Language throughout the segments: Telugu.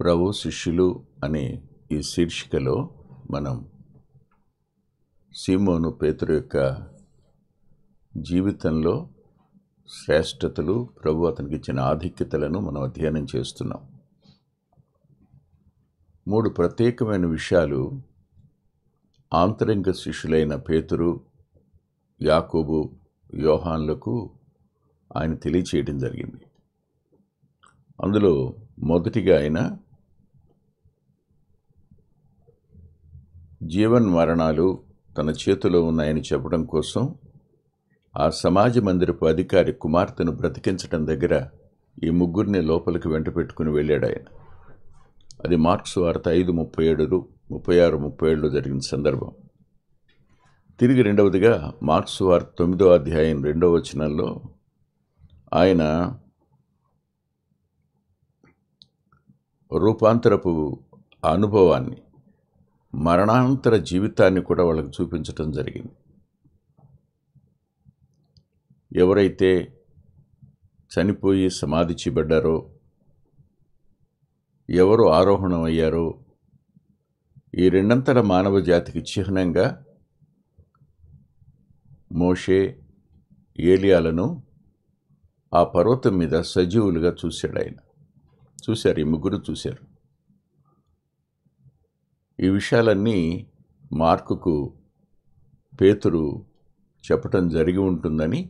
ప్రభు శిష్యులు అనే ఈ శీర్షికలో మనం సీమోను పేతురు యొక్క జీవితంలో శ్రేష్టతలు, ప్రభు అతనికి ఇచ్చిన ఆధిక్యతలను మనం అధ్యయనం చేస్తున్నాం. 3 ప్రత్యేకమైన విషయాలు ఆంతరంగ శిష్యులైన పేతురు, యాకోబు, యోహాన్లకు ఆయన తెలియచేయడం జరిగింది. అందులో మొదటిగా ఆయన జీవన్ మరణాలు తన చేతిలో ఉన్నాయని చెప్పడం కోసం ఆ సమాజ మందిరపు అధికారి కుమార్తెను బ్రతికించడం దగ్గర ఈ ముగ్గురిని లోపలికి వెంట పెట్టుకుని వెళ్ళాడు ఆయన. అది మార్కు సువార్త 5:37, 36, 37లో జరిగిన సందర్భం. తిరిగి రెండవదిగా మార్కు సువార్త 9వ అధ్యాయం 2వ వచనంలో ఆయన రూపాంతరపు అనుభవాన్ని, మరణాంతర జీవితాన్ని కూడా వాళ్ళకు చూపించటం జరిగింది. ఎవరైతే చనిపోయి సమాధి చేయబడ్డారో, ఎవరు ఆరోహణం అయ్యారో, ఈ రెండంతల మానవ జాతికి చిహ్నంగా మోషే, ఏలియాలను ఆ పర్వతం మీద సజీవులుగా చూశాడు ఆయన. చూశారు, ఈ ముగ్గురు చూశారు. ఈ విషయాలన్నీ మార్కుకు పేతురు చెప్పటం జరిగి ఉంటుందని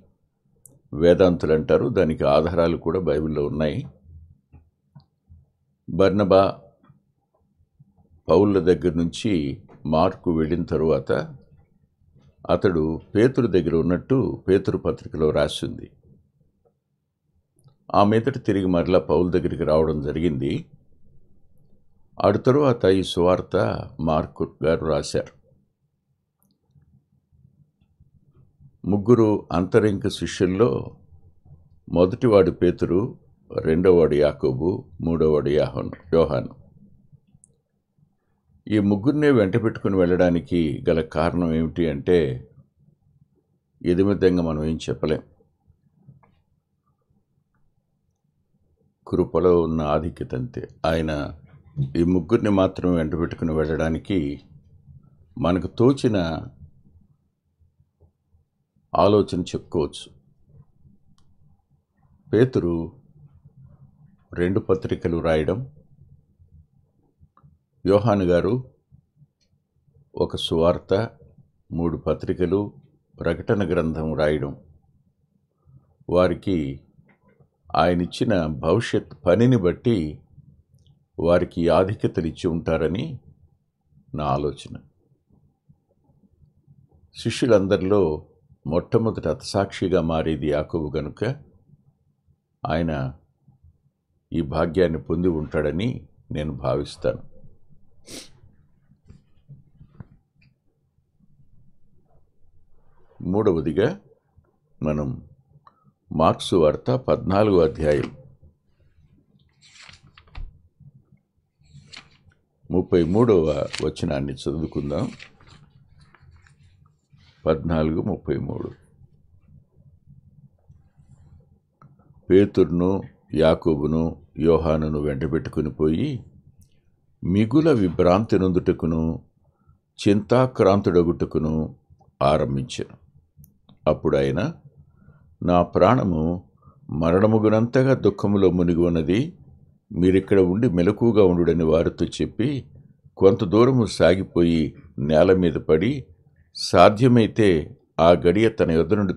వేదాంతులు అంటారు. దానికి ఆధారాలు కూడా బైబిల్లో ఉన్నాయి. బర్నబా, పౌళ్ళ దగ్గర నుంచి మార్కు వెళ్ళిన తరువాత అతడు పేతురు దగ్గర ఉన్నట్టు పేతురు పత్రికలో రాసింది. ఆ మీదట తిరిగి మరలా పౌలు దగ్గరికి రావడం జరిగింది. ఆడు తరువాత ఈ సువార్త మార్కు గారు రాశారు. ముగ్గురు అంతరింక శిష్యుల్లో మొదటివాడు పేతురు, రెండవవాడు యాకోబు, మూడవవాడు యోహాను. ఈ ముగ్గురినే వెంట పెట్టుకుని వెళ్ళడానికి గల కారణం ఏమిటి అంటే ఎదిమిద్దంగా మనం ఏం చెప్పలేం. కృపలో ఉన్న ఆధిక్యత అంతే. ఆయన ఈ ముగ్గురిని మాత్రం వెంట పెట్టుకుని వెళ్ళడానికి మనకు తోచిన ఆలోచన చెప్పుకోవచ్చు. పేతురు 2 పత్రికలు రాయడం, యోహాను గారు ఒక సువార్త, 3 పత్రికలు, ప్రకటన గ్రంథం రాయడం వారికి ఆయన ఇచ్చిన భవిష్యత్ పనిని బట్టి వారికి ఆధిక్యతలు ఇచ్చి ఉంటారని నా ఆలోచన. శిష్యులందరిలో మొట్టమొదట హతసాక్షిగా మారేది యాకోబు గనుక ఆయన ఈ భాగ్యాన్ని పొంది ఉంటాడని నేను భావిస్తాను. మూడవదిగా మనం మార్కు సువార్త 14వ అధ్యాయం 33వ వచనాన్ని చదువుకుందాం. 14:33. పేతురును, యాకోబును, యోహానును వెంటబెట్టుకుని పోయి మిగుల విభ్రాంతి నొందుటకును చింతాక్రాంతుడగుటకును ఆరంభించెను. అప్పుడు ఆయన, నా ప్రాణము మరణముగునంతగా దుఃఖములో మునిగి ఉన్నది, మీరిక్కడ ఉండి మెలకుగా ఉండుడని వారితో చెప్పి కొంత దూరము సాగిపోయి నేల మీద పడి సాధ్యమైతే ఆ గడియ తన యొద్ద నుండి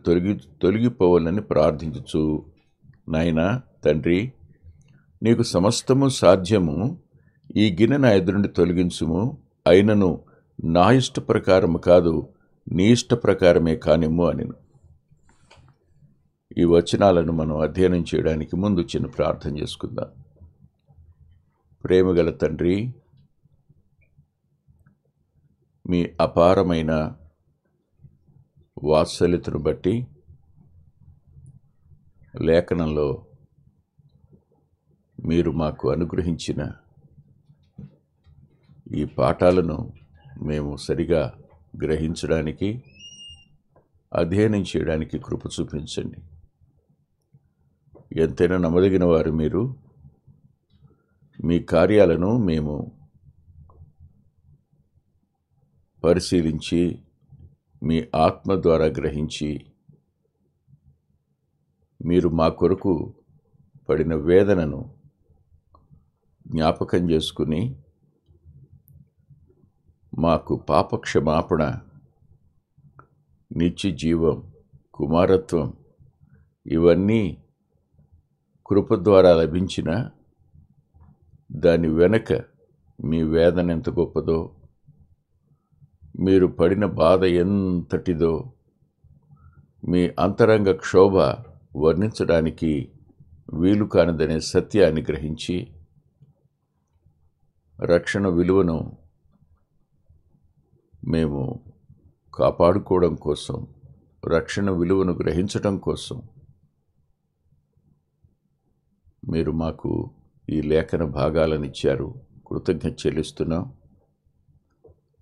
తొలగిపోవాలని ప్రార్థించుచు, నాయనా తండ్రి, నీకు సమస్తము సాధ్యము, ఈ గిన్నె నా ఎదురు నుండి తొలగించుము, అయినను నా ఇష్ట ప్రకారము కాదు, నీ ఇష్ట ప్రకారమే కానిమ్ము అనెను. ఈ వచనాలను మనం అధ్యయనం చేయడానికి ముందు చిన్న ప్రార్థన చేసుకుందాం. ప్రేమగల తండ్రి, మీ అపారమైన వాత్సల్యతను బట్టి లేఖనంలో మీరు మాకు అనుగ్రహించిన ఈ పాఠాలను మేము సరిగా గ్రహించడానికి, అధ్యయనం చేయడానికి కృప చూపించండి. ఎంతైనా నమ్మదగిన వారు మీరు. మీ కార్యాలను మేము పరిశీలించి మీ ఆత్మ ద్వారా గ్రహించి మీరు మా కొరకు పడిన వేదనను జ్ఞాపకం చేసుకుని మాకు పాపక్షమాపణ, నిత్య జీవం, కుమారత్వం ఇవన్నీ కృప ద్వారా లభించిన దాని వెనక మీ వేదన ఎంత గొప్పదో, మీరు పడిన బాధ ఎంతటిదో, మీ అంతరంగ క్షోభ వర్ణించడానికి వీలు కానిదనే సత్యాన్ని గ్రహించి రక్షణ విలువను మేము కాపాడుకోవడం కోసం, రక్షణ విలువను గ్రహించడం కోసం మీరు మాకు ఈ లేఖన భాగాలను ఇచ్చారు. కృతజ్ఞత చెల్లిస్తున్నాం.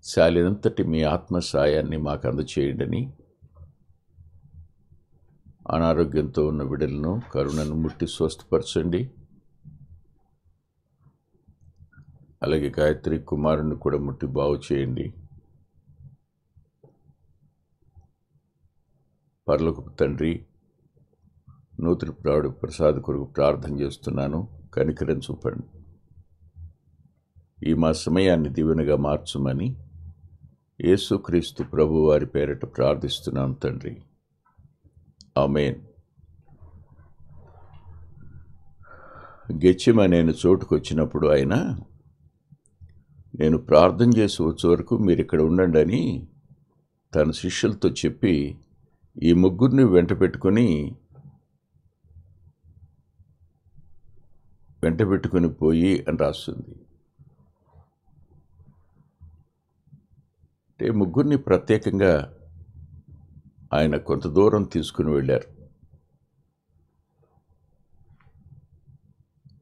శాలినంతటి మీ ఆత్మ సాయాన్ని మాకు అందచేయండి. అనారోగ్యంతో ఉన్న బిడ్డలను కరుణను ముట్టి స్వస్థపరచండి. అలాగే గాయత్రి కుమారుని కూడా ముట్టి బాగు చేయండి. పరలోకపు తండ్రి, నూతన ప్రాడు ప్రసాద్ కొరకు ప్రార్థన చేస్తున్నాను. కనికరం చూపండి. ఈ మా సమయాన్ని దీవెనగా మార్చుమని యేసుక్రీస్తు ప్రభు వారి పేరట ప్రార్థిస్తున్నాం తండ్రి. ఆమేన్. గెత్సేమనే చోటుకు వచ్చినప్పుడు ఆయన, నేను ప్రార్థన చేసి వచ్చే వరకు మీరు ఇక్కడ ఉండండి అని తన శిష్యులతో చెప్పి ఈ ముగ్గురిని వెంట పెట్టుకుని పోయి అని రాస్తుంది. అంటే ముగ్గురిని ప్రత్యేకంగా ఆయన కొంత దూరం తీసుకుని వెళ్ళారు.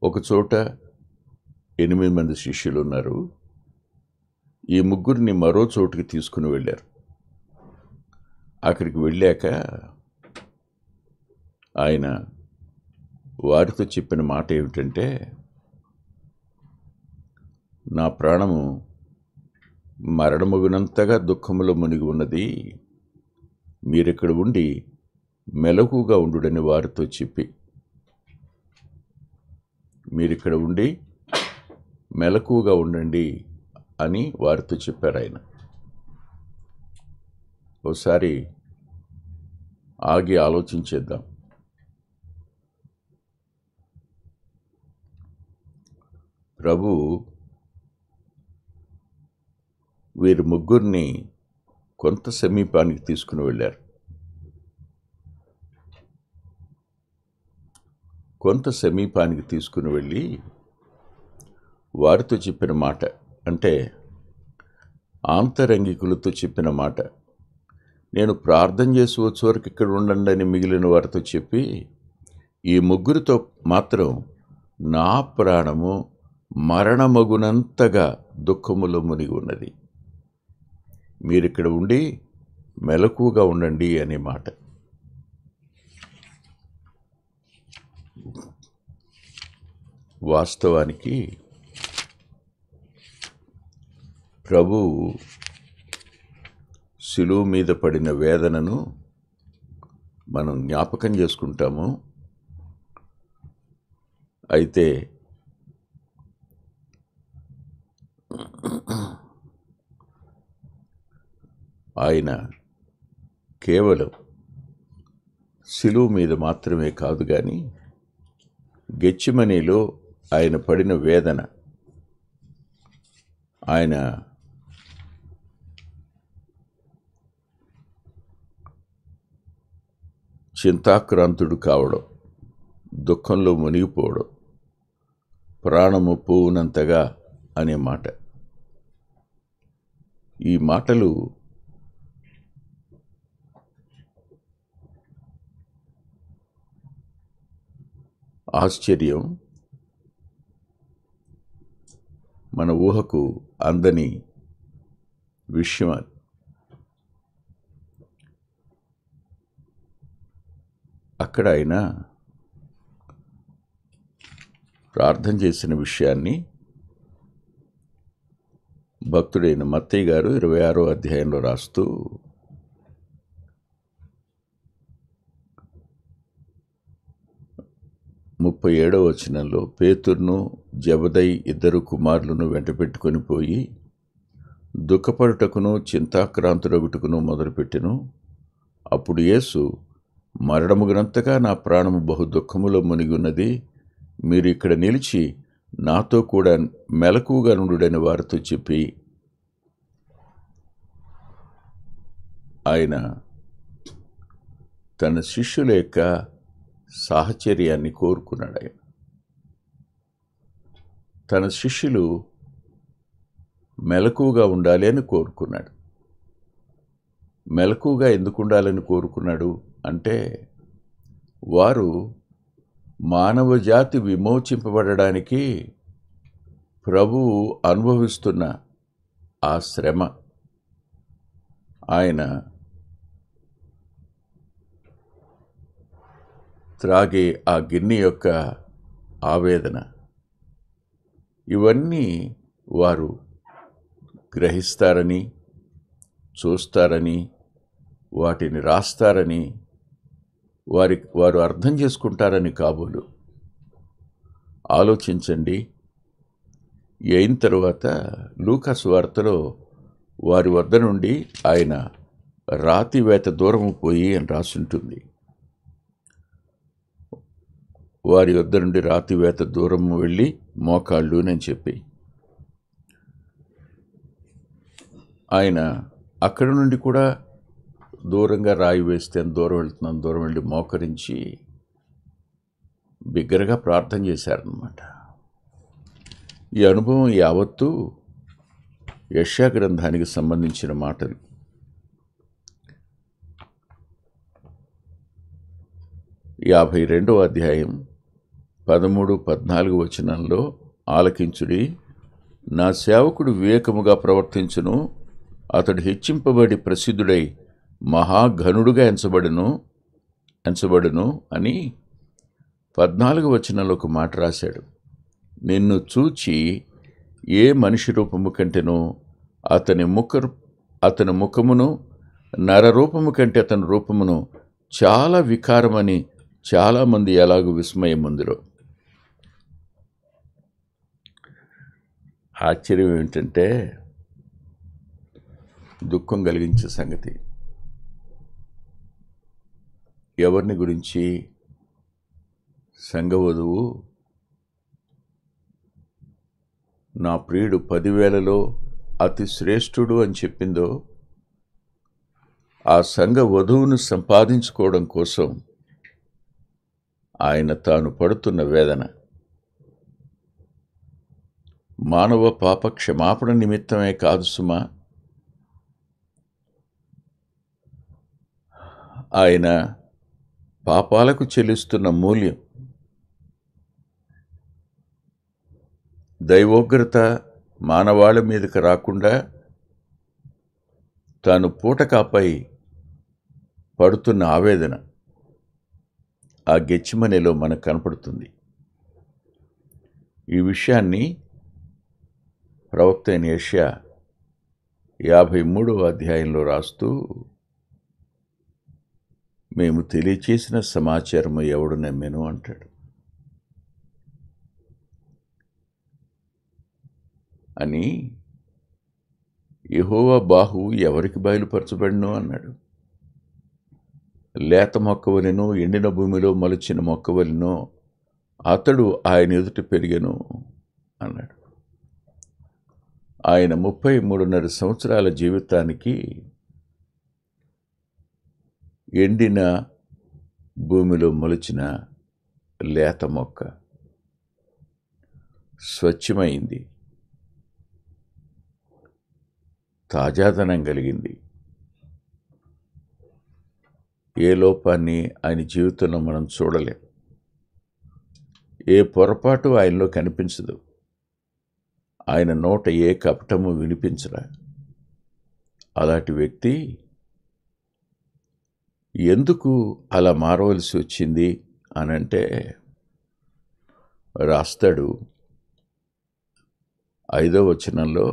ఒకచోట 8 మంది శిష్యులు ఉన్నారు. ఈ ముగ్గురిని మరో చోటుకి తీసుకుని వెళ్ళారు. అక్కడికి వెళ్ళాక ఆయన వారితో చెప్పిన మాట ఏమిటంటే, నా ప్రాణము మరణమగునంతగా దుఃఖములో మునిగి ఉన్నది, మీరిక్కడ ఉండి మెలకుగా ఉండుడని వారితో చెప్పి, మీరిక్కడ ఉండి మెలకుగా ఉండండి అని వారితో చెప్పారు ఆయన. ఒకసారి ఆగి ఆలోచించేద్దాం. ప్రభు వీరి ముగ్గురిని కొంత సమీపానికి తీసుకుని వెళ్ళారు. కొంత సమీపానికి తీసుకుని వెళ్ళి వారితో చెప్పిన మాట, అంటే ఆంతరంగికులతో చెప్పిన మాట, నేను ప్రార్థన చేసి వచ్చే వరకు ఇక్కడ ఉండండి అని మిగిలిన వారితో చెప్పి, ఈ ముగ్గురితో మాత్రం నా ప్రాణము మరణమగునంతగా దుఃఖములో మునిగి ఉన్నది, మీరిక్కడ ఉండి మెలకుగా ఉండండి అనే మాట. వాస్తవానికి ప్రభు శిలువ మీద పడిన వేదనను మనం జ్ఞాపకం చేసుకుంటాము. అయితే ఆయన కేవలం శిలువ మీద మాత్రమే కాదు కానీ గెత్సేమనేలో ఆయన పడిన వేదన, ఆయన చింతాక్రాంతుడు కావడం, దుఃఖంలో మునిగిపోవడం, ప్రాణము పోవునంతగా అనే మాట, ఈ మాటలు ఆశ్చర్యం, మన ఊహకు అందని విషయం. అక్కడ ఆయన ప్రార్థన చేసిన విషయాన్ని భక్తుడైన మత్తయి గారు 26వ అధ్యాయంలో రాస్తూ, 37వ వచనంలో, పేతురును జెబెదయి ఇద్దరు కుమారులను వెంటబెట్టుకొని పోయి దుఃఖపడుటకును చింతాక్రాంతుడగుటకును మొదలుపెట్టెను. అప్పుడు యేసు, మరణముగనంతగా నా ప్రాణము బహు దుఃఖములో మునిగి ఉన్నది, మీరు ఇక్కడ నిలిచి నాతో కూడా మెలకువగా నుండుడని వారితో చెప్పి ఆయన తన శిష్యుల యొక్క సాహచర్యాన్ని కోరుకున్నాడు. ఆయన తన శిష్యులు మెలకువగా ఉండాలి అని కోరుకున్నాడు. మెలకువగా ఎందుకు ఉండాలని కోరుకున్నాడు అంటే, వారు మానవ జాతి విమోచింపబడడానికి ప్రభువు అనుభవిస్తున్న ఆ శ్రమ, ఆయన త్రాగే ఆ గిన్నె యొక్క ఆవేదన, ఇవన్నీ వారు గ్రహిస్తారని, చూస్తారని, వాటిని రాస్తారని, వారు అర్థం చేసుకుంటారని కాబోలు. ఆలోచించండి. అయిన తరువాత లూకా సువార్తలో వారి వద్ద నుండి ఆయన రాతివేత దూరము పోయి అని రాసుంటుంది. వారి వద్ద నుండి రాతివేత దూరము వెళ్ళి మోకాళ్ళు అని చెప్పి, ఆయన అక్కడి నుండి కూడా దూరంగా రాయి వేస్తే దూరం వెళ్తున్నాను, దూరం వెళ్ళి మోకరించి బిగ్గరగా ప్రార్థన చేశారన్నమాట. ఈ అనుభవం యావత్తూ యెషయా గ్రంథానికి సంబంధించిన మాటలు. 52వ అధ్యాయం 13-14 వచనంలో, ఆలకించుడి, నా సేవకుడు వివేకముగా ప్రవర్తించును, అతడు హెచ్చింపబడి ప్రసిద్ధుడై మహాఘనుడుగా ఎంచబడును అని 14వ వచనంలో ఒక మాట రాశాడు. నిన్ను చూచి ఏ మనిషి రూపము కంటేనో అతని ముఖమును, నరరూపము కంటే అతని రూపమును చాలా వికారమని చాలామంది ఎలాగూ విస్మయముందిరో. ఆశ్చర్యం ఏమిటంటే, దుఃఖం కలిగించే సంగతి. ఎవరిని గురించి సంఘవధువు నా ప్రియుడు 10,000లో అతి శ్రేష్ఠుడు అని చెప్పిందో, ఆ సంఘ వధువును సంపాదించుకోవడం కోసం ఆయన తాను పడుతున్న వేదన, మానవ పాప క్షమాపణ నిమిత్తమే కాదు సుమా, ఆయన పాపాలకు చెల్లిస్తున్న మూల్యం, దైవోగ్రత మానవాళి మీదకి రాకుండా తాను పూటకాపై పడుతున్న ఆవేదన ఆ గెత్సేమనేలో మనకు కనపడుతుంది. ఈ విషయాన్ని ప్రవక్త అయిన యెషయా 53వ అధ్యాయంలో రాస్తూ, మేము తెలియచేసిన సమాచారము ఎవడు నమ్మెను అంటాడు. అని యెహోవా బాహువు ఎవరికి బయలుపరచబడినో అన్నాడు. లేత మొక్కవలెనో ఎండిన భూమిలో మొలిచిన మొక్కవలెనో అతడు ఆయన ఎదుట పెరిగెను అన్నాడు. ఆయన 33.5 సంవత్సరాల జీవితానికి ఎండిన భూమిలో మొలిచిన లేత మొక్క, స్వచ్ఛమైంది, తాజాదనం కలిగింది. ఏ లోపాన్ని ఆయన జీవితంలో మనం చూడలేం. ఏ పొరపాటు ఆయనలో కనిపించదు. ఆయన నోట ఏ కపటము వినిపించరా. అలాంటి వ్యక్తి ఎందుకు అలా మారవలసి వచ్చింది అనంటే, రాస్తాడు 5వ వచనంలో,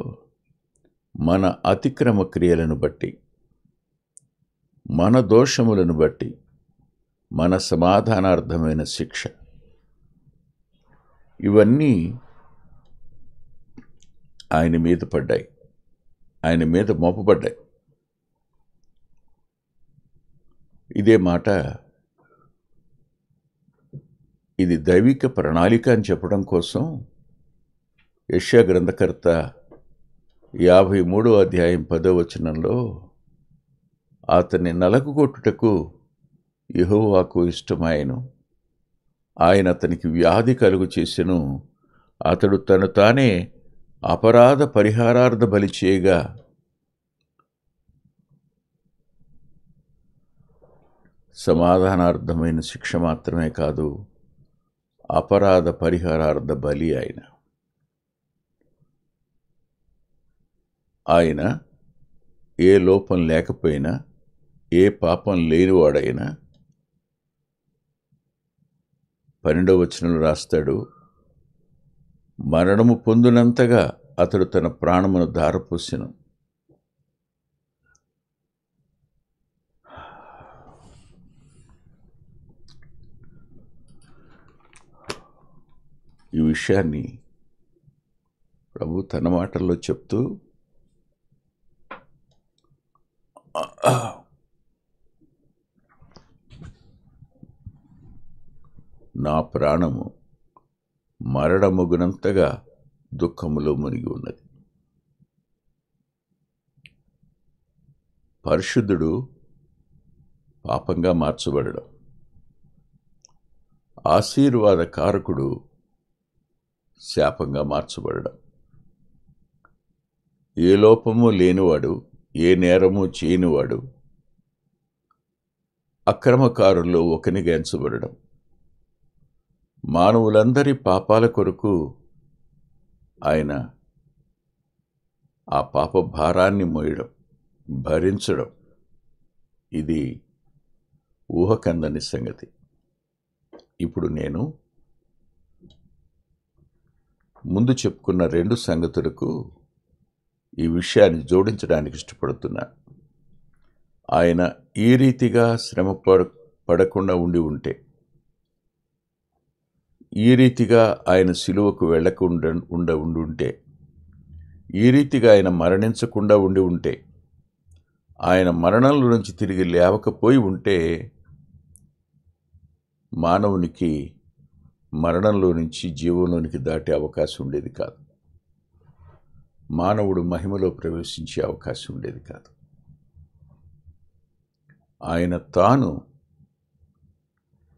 మన అతిక్రమ క్రియలను బట్టి, మన దోషములను బట్టి మన సమాధానార్థమైన శిక్ష, ఇవన్నీ ఆయన మీద పడ్డాయి, ఆయన మీద మోపబడ్డాయి. ఇదే మాట, ఇది దైవిక ప్రణాళిక అని చెప్పడం కోసం యెషయా గ్రంథకర్త 53వ అధ్యాయం 10వ వచనంలో అతన్ని నలగగొట్టుటకు యెహోవాకు ఇష్టమాయెను, ఆయన అతనికి వ్యాధి కలుగు చేసెను, అతడు తను తానే అపరాధ పరిహారార్థ బలి చేయగా సమాధానార్థమైన శిక్ష మాత్రమే కాదు, అపరాధ పరిహారార్థ బలి ఆయన ఏ లోపం లేకపోయినా, ఏ పాపం లేనివాడైనా 12వ వచనంలో రాస్తాడు, మరణము పొందునంతగా అతడు తన ప్రాణమును ధారపోసెను. ఈ విషయాన్ని ప్రభు తన మాటల్లో చెప్తూ నా ప్రాణము మరణమగునంతగా దుఃఖములో మునిగి ఉన్నది. పరిశుద్ధుడు పాపంగా మార్చబడడం, ఆశీర్వాద కారకుడు శాపంగా మార్చబడడం, ఏ లోపము లేనివాడు, ఏ నేరము చేయనివాడు అక్రమకారుల్లో ఒకనిగా ఎంచబడడం, మానవులందరి పాపాల కొరకు ఆయన ఆ పాప భారాన్ని మోయడం, భరించడం, ఇది ఊహకందని సంగతి. ఇప్పుడు నేను ముందు చెప్పుకున్న 2 సంగతులకు ఈ విషయాన్ని జోడించడానికి ఇష్టపడుతున్నా. ఆయన ఈ రీతిగా శ్రమ పడకుండా ఉండి ఉంటే, ఈ రీతిగా ఆయన సిలువకు వెళ్ళకుండా ఉంటే, ఈ రీతిగా ఆయన మరణించకుండా ఉండి ఉంటే, ఆయన మరణంలో నుంచి తిరిగి లేవకపోయి ఉంటే, మానవునికి మరణంలో నుంచి జీవంలోనికి దాటే అవకాశం ఉండేది కాదు. మానవుడు మహిమలో ప్రవేశించే అవకాశం ఉండేది కాదు. ఆయన తాను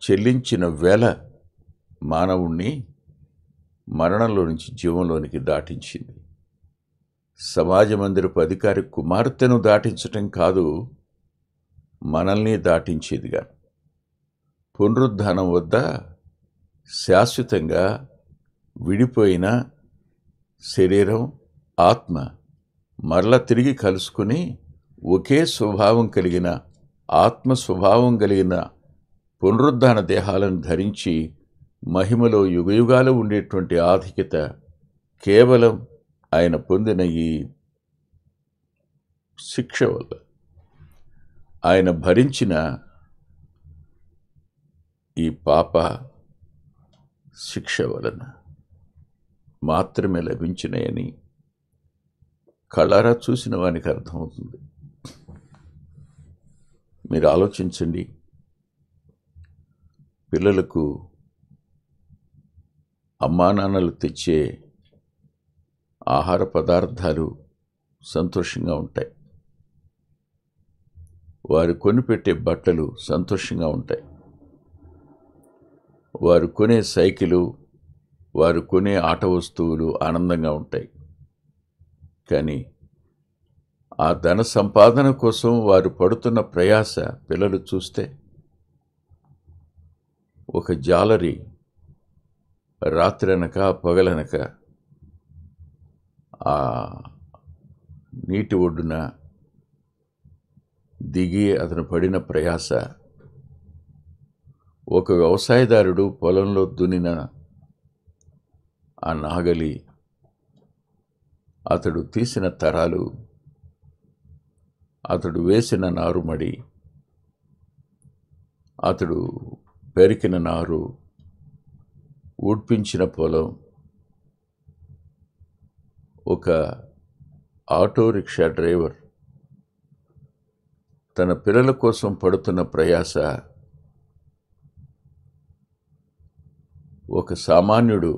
చెల్లించిన వెల మానవుణ్ణి మరణంలో నుంచి జీవంలోనికి దాటించింది. సమాజ మందిరపు అధికారి కుమార్తెను దాటించటం కాదు, మనల్ని దాటించేదిగా. పునరుద్ధానం వద్ద శాశ్వతంగా విడిపోయిన శరీరం, ఆత్మ మరల తిరిగి కలుసుకుని ఒకే స్వభావం కలిగిన, ఆత్మ స్వభావం కలిగిన పునరుద్ధాన దేహాలను ధరించి మహిమలో యుగయుగాలు ఉండేటువంటి ఆధిక్యత కేవలం ఆయన పొందిన ఈ శిక్ష వల్ల, ఆయన భరించిన ఈ పాప శిక్ష వలన మాత్రమే లభించినాయని కళ్ళారా చూసిన వానికి అర్థమవుతుంది. మీరు ఆలోచించండి, పిల్లలకు అమ్మానాన్నలు తెచ్చే ఆహార పదార్థాలు సంతోషంగా ఉంటాయి, వారు కొనిపెట్టే బట్టలు సంతోషంగా ఉంటాయి, వారు కొనే సైకిలు, వారు కొనే ఆట వస్తువులు ఆనందంగా ఉంటాయి. కానీ ఆ ధన సంపాదన కోసం వారు పడుతున్న ప్రయాస పిల్లలు చూస్తే, ఒక జాలరి రాత్రనక పగలనక ఆ నీటి ఒడ్డున దిగి అతను పడిన ప్రయాస, ఒక వ్యవసాయదారుడు పొలంలో దున్నిన ఆ నాగలి, అతడు తీసిన తరాలు, అతడు వేసిన నారుమడి, అతడు పెరికిన నారు, ఊడ్పించిన పొలం, ఒక ఆటో రిక్షా డ్రైవర్ తన పిల్లల కోసం పడుతున్న ప్రయాస, ఒక సామాన్యుడు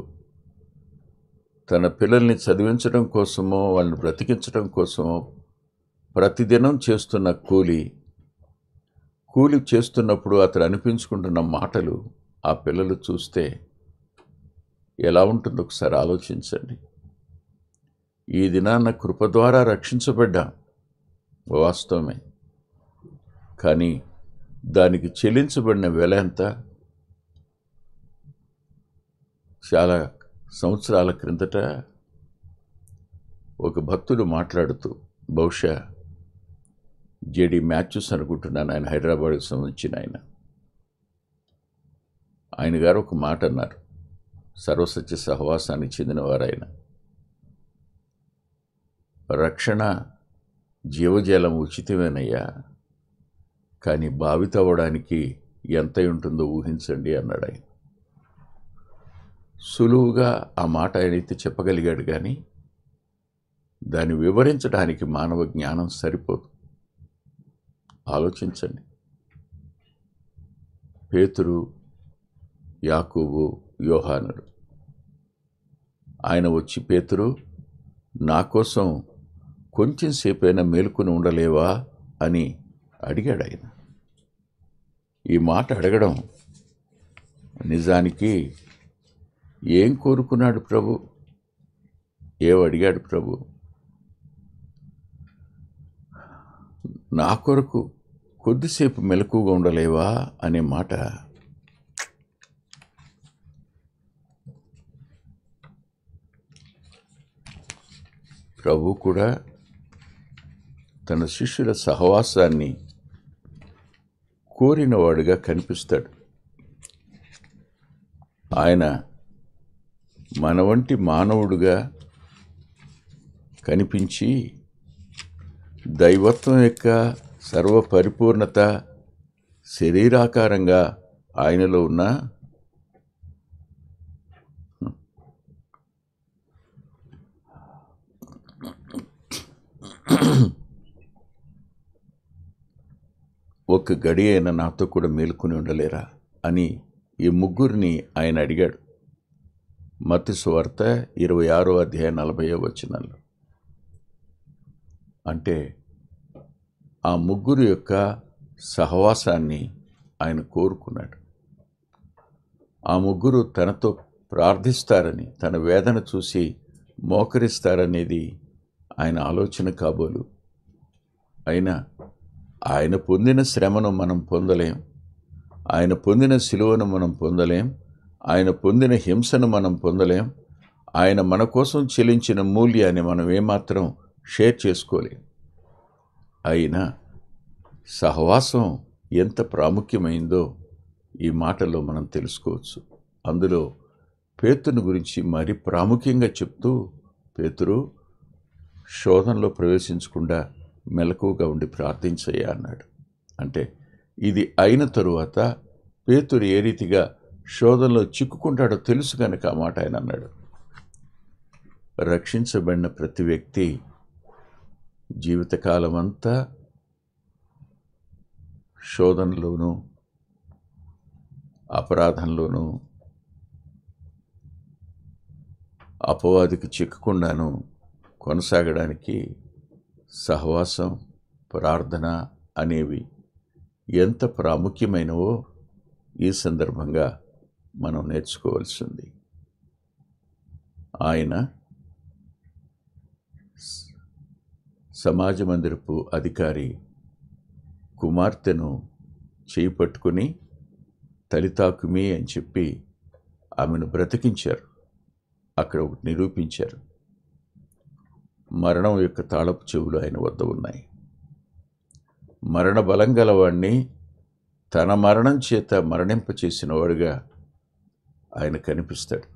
తన పిల్లల్ని చదివించడం కోసమో వాళ్ళని బ్రతికించడం కోసమో ప్రతిదినం చేస్తున్న కూలి చేస్తున్నప్పుడు అతడు అనిపించుకుంటున్న మాటలు ఆ పిల్లలు చూస్తే ఎలా ఉంటుందో ఒకసారి ఆలోచించండి. ఈ దినాన్న కృప ద్వారా రక్షించబడ్డాం, వాస్తవమే. కానీ దానికి చెల్లించబడిన వెల ఎంత? చాలా సంవత్సరాల క్రిందట ఒక భక్తుడు మాట్లాడుతూ, బహుశా జేడి మ్యాథ్యూస్ అనుకుంటున్నాను, ఆయన హైదరాబాద్కి సంబంధించిన ఆయన గారు ఒక మాట అన్నారు. సర్వసత్య సహవాసానికి చెందినవారు ఆయన. రక్షణ జీవజలం ఉచితమేనయ్యా, కానీ బావి తవ్వడానికి ఎంత ఉంటుందో ఊహించండి అన్నాడు ఆయన. సులువుగా ఆ మాట ఆయనైతే చెప్పగలిగాడు, కానీ దాన్ని వివరించడానికి మానవ జ్ఞానం సరిపోదు. ఆలోచించండి. పేతురు, యాకోబు, యోహానుడు. ఆయన వచ్చి, పేతురు, నా కోసం కొంచెం సేపైనా మేలుకుని ఉండలేవా అని అడిగాడు ఆయన. ఈ మాట అడగడం నిజానికి ఏం కోరుకున్నాడు ప్రభు? అడిగాడు ప్రభు? నా కొరకు కొద్దిసేపు మెలకుగా ఉండలేవా అనే మాట ప్రభు కూడా తన శిష్యుల సహవాసాన్ని కోరినవాడుగా కనిపిస్తాడు. ఆయన మన వంటి మానవుడుగా కనిపించి దైవత్వం యొక్క సర్వపరిపూర్ణత శరీరాకారంగా ఆయనలో ఉన్న ఒక్క గడి అయినా నాతో కూడా మేలుకుని ఉండలేరా అని ఈ ముగ్గురిని ఆయన అడిగాడు. మత్తయి సువార్త 26వ అధ్యాయం 40వ వచనంలో. అంటే ఆ ముగ్గురు యొక్క సహవాసాన్ని ఆయన కోరుకున్నాడు. ఆ ముగ్గురు తనతో ప్రార్థిస్తారని, తన వేదన చూసి మోకరిస్తారనేది ఆయన ఆలోచన కాబోలు. అయినా ఆయన పొందిన శ్రమను మనం పొందలేం, ఆయన పొందిన సిలువను మనం పొందలేం, ఆయన పొందిన హింసను మనం పొందలేం, ఆయన మన కోసం చెల్లించిన మూల్యాన్ని మనం ఏమాత్రం షేర్ చేసుకోలేం. అయినా సహవాసం ఎంత ప్రాముఖ్యమైందో ఈ మాటల్లో మనం తెలుసుకోవచ్చు. అందులో పేతురుని గురించి మరి ప్రాముఖ్యంగా చెప్తూ, పేతురు, శోధనలో ప్రవేశించకుండా మెలకువగా ఉండి ప్రార్థించయ్యా అన్నాడు. అంటే ఇది అయిన తరువాత పేతురు ఏ రీతిగా శోధనలో చిక్కుకుంటాడో తెలుసు కనుక ఆ మాట ఆయన అన్నాడు. రక్షించబడిన ప్రతి వ్యక్తి జీవితకాలం అంతా శోధనలోనూ అపరాధంలోనూ అపవాదికి చిక్కకుండాను కొనసాగడానికి సహవాసం, ప్రార్థన అనేవి ఎంత ప్రాముఖ్యమైనవో ఈ సందర్భంగా మనం నేర్చుకోవాల్సింది. ఆయన సమాజ మందిరపు అధికారి కుమార్తెను చేయి పట్టుకుని తలితాకుమి అని చెప్పి ఆమెను బ్రతికించారు. అక్కడ ఒకటి నిరూపించారు. మరణం యొక్క తాళపు చెవులు ఆయన వద్ద ఉన్నాయి. మరణ బలం గలవాడిని తన మరణం చేత మరణింపచేసిన వాడుగా ఆయన కనిపిస్తాడు.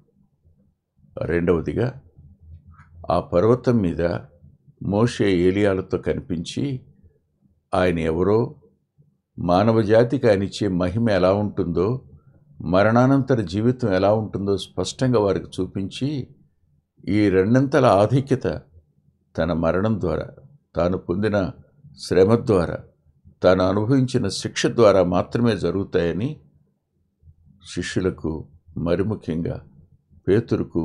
రెండవదిగా ఆ పర్వతం మీద మోషే ఏలియాలతో కనిపించి ఆయన ఎవరో, మానవ జాతికి ఆయన ఇచ్చే మహిమ ఎలా ఉంటుందో, మరణానంతర జీవితం ఎలా ఉంటుందో స్పష్టంగా వారికి చూపించి, ఈ రెండంతల ఆధిక్యత తన మరణం ద్వారా, తాను పొందిన శ్రమ ద్వారా, తాను అనుభవించిన శిక్ష ద్వారా మాత్రమే జరుగుతాయని శిష్యులకు, మరి ముఖ్యంగా పేతురుకు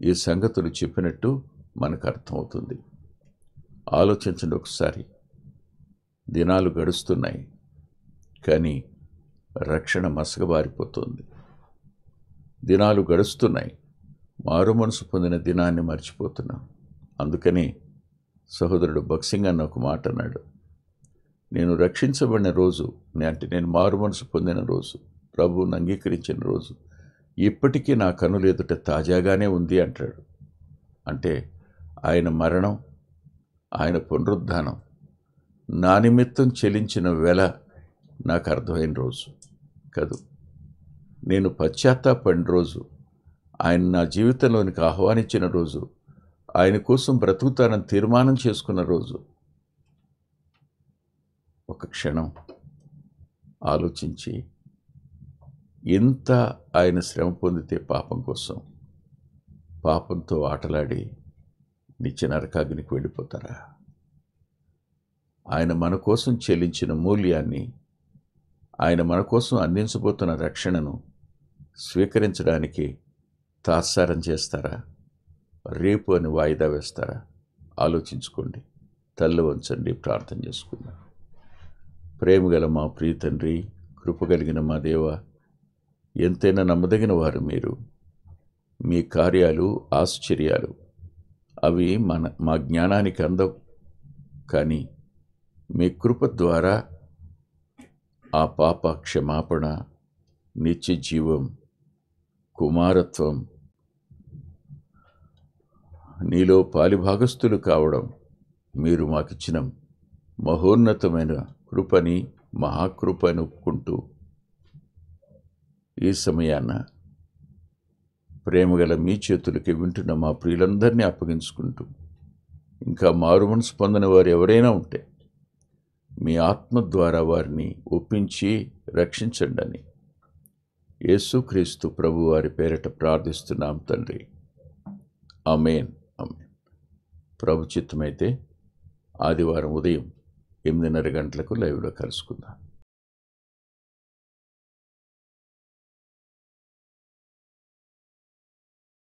ఈ సంగతులు చెప్పినట్టు మనకు అర్థమవుతుంది. ఆలోచించండి ఒకసారి. దినాలు గడుస్తున్నాయి, కానీ రక్షణ మసకబారిపోతుంది. దినాలు గడుస్తున్నాయి, మారు మనసు పొందిన దినాన్ని మర్చిపోతున్నాం. అందుకని సహోదరుడు భక్సింగ్ అన్న ఒక మాట అన్నాడు, నేను రక్షించబడిన రోజు, నేను మారు మనసు పొందిన రోజు, ప్రభువుని అంగీకరించిన రోజు ఇప్పటికీ నా కనుల ఎదుట తాజాగానే ఉంది అంటాడు. అంటే ఆయన మరణం, ఆయన పునరుద్ధానం నా నిమిత్తం చెల్లించిన వెల నాకు అర్థమైన రోజు కాదు. నేను పశ్చాత్తాపడిన రోజు, ఆయన నా జీవితంలోనికి ఆహ్వానించిన రోజు, ఆయన కోసం బ్రతుకుతానని తీర్మానం చేసుకున్న రోజు. ఒక క్షణం ఆలోచించి, ఎంత ఆయన శ్రమ పొందితే పాపం కోసం, పాపంతో ఆటలాడి నిత్య నరకాగ్నికి వెళ్ళిపోతారా? ఆయన మన కోసం చెల్లించిన మూల్యాన్ని, ఆయన మన కోసం అందించబోతున్న రక్షణను స్వీకరించడానికి తాత్సారం చేస్తారా? రేపు అని వాయిదా వేస్తారా? ఆలోచించుకోండి. తల్ల వంచండి, ప్రార్థన చేసుకుందాం. ప్రేమగల మా ప్రియ తండ్రి, కృపగలిగిన మా దేవ, ఎంతైనా నమ్మదగిన వారు మీరు. మీ కార్యాలు ఆశ్చర్యాలు అవి మా జ్ఞానానికి అందవు. కానీ మీ కృప ద్వారా ఆ పాప క్షమాపణ, నిత్య జీవం, కుమారత్వం, నీలో పాలిభాగస్థులు కావడం మీరు మాకిచ్చిన మహోన్నతమైన కృపని, మహాకృపని ఒప్పుకుంటూ ఈ సమయాన ప్రేమగల మీ చేతులకి వింటున్న మా ప్రియులందరినీ అప్పగించుకుంటూ, ఇంకా మారు మనసు పొందిన వారు ఎవరైనా ఉంటే మీ ఆత్మ ద్వారా వారిని ఒప్పించి రక్షించండి అని యేసుక్రీస్తు ప్రభు వారి పేరిట ప్రార్థిస్తున్నాం తండ్రి. ఆమేన్. ఆమేన్. ప్రభు చిత్తమైతే ఆదివారం ఉదయం 8:30 గంటలకు లైవ్లో కలుసుకుందాం.